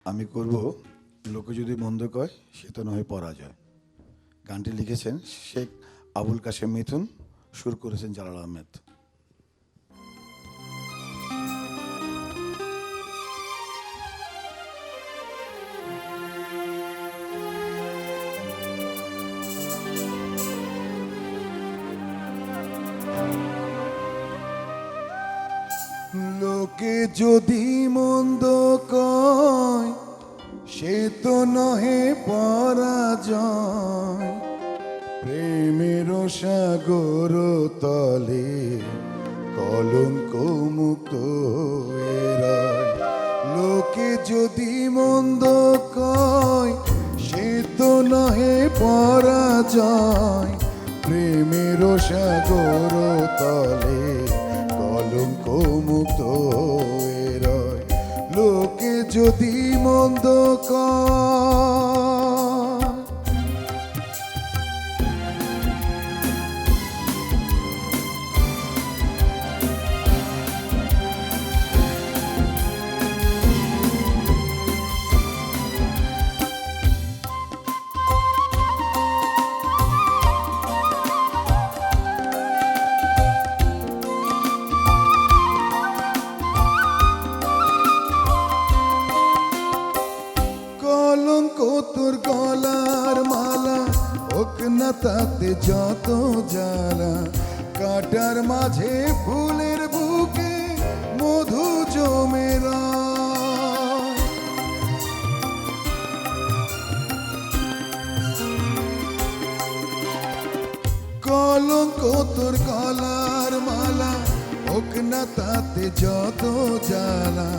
আমি করব লোকে যদি মন্দ কয় সে তো নয় পরাজয়। গানটি লিখেছেন শেখ আবুল কাশেম মিথুন, সুর করেছেন জালাল আহমেদ। লোকে যদি মন্দ কয় সে তো নহে পরাজয়, প্রেমের সাগর তলে কলঙ্ক মুক্ত এরায়। লোকে যদি মন্দ কয় সে তো নহে পরাজয়, প্রেমের সাগর তলে কলঙ্ক মুক্ত এরায়। লোকে যদি মন্দ কয় তোর গলার মালা হোক না তাতে যত জ্বালা, কাটার মাঝে ফুলের বুকে মধু জমে রয়। কলঙ্ক তোর গলার মালা হোক না তাতে যত জ্বালা,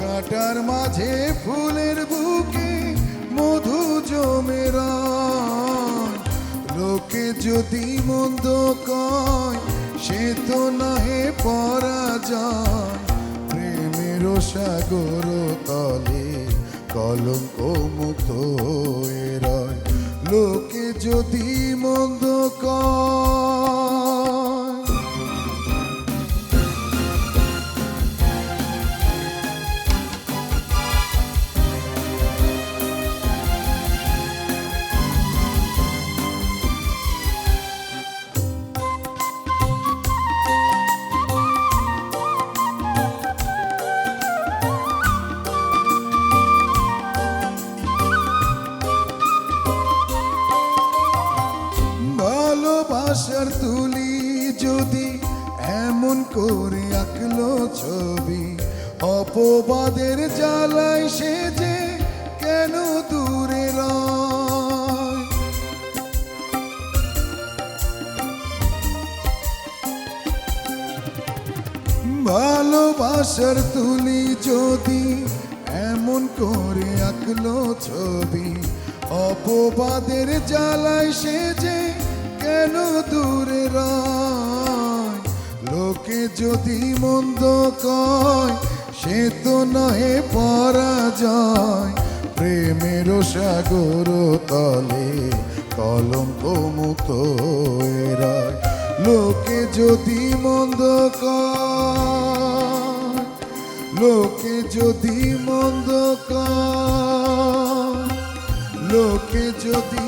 কাটার মাঝে ফুলের বুকে মধু জমে রয়। লোকে যদি মন্দ কয় সে তো নহে পরাজয়, প্রেমের সাগর তলে কলঙ্ক মুক্ত এরায়। লোকে যদি মন্দ কয় ভালোবাসার তুলি যদি এমন করে আঁকলো ছবি, অপবাদের জ্বালায় সে যে কেন দূরে রয়। ভালোবাসার তুলি যদি এমন করে আঁকলো ছবি, অপবাদের জ্বালায় সে যে কেন দূরে রয়। লোকে যদি মন্দ কয় সে তো নহে পরাজয়, প্রেমের সাগর তলে কলঙ্ক মুক্ত এরায়। লোকে যদি মন্দ কয়, লোকে যদি মন্দ কয়, লোকে যদি